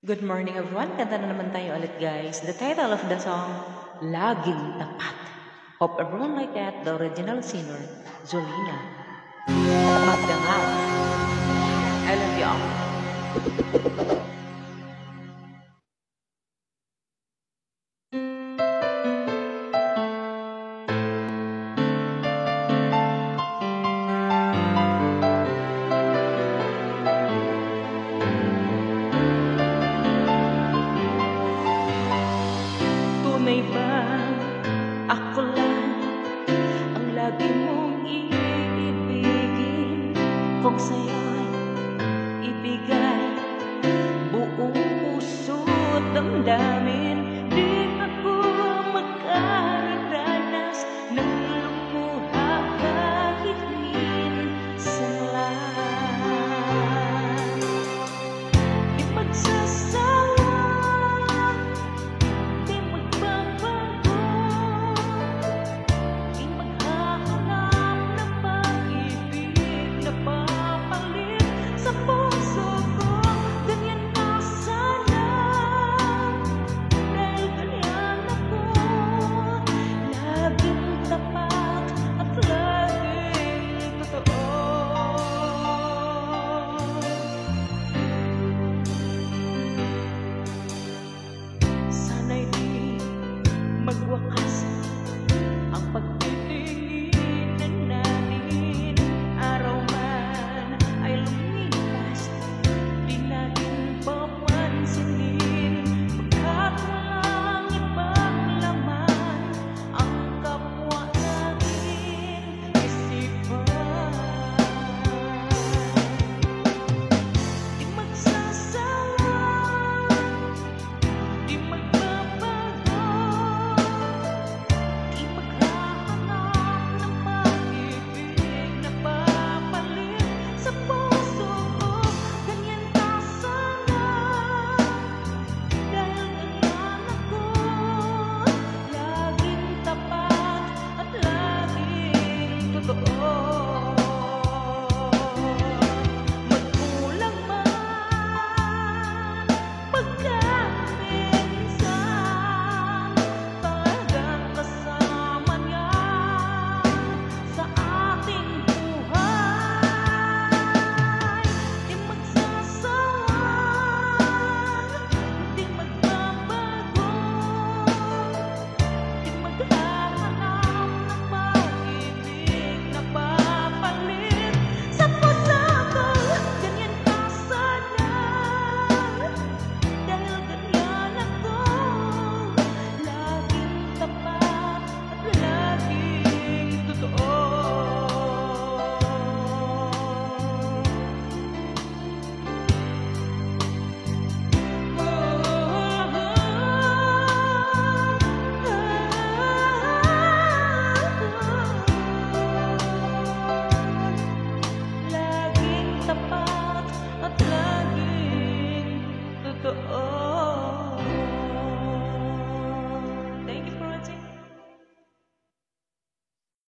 Good morning everyone, kanta na naman tayo ulit guys. The title of the song, Laging Tapat. Hope everyone like that. The original singer, Zolina Magdangal. I love you all. Tunay ba ako lang ang lagi mong iibigin? Kung sa'yo'y ibigay buong puso't damdamin,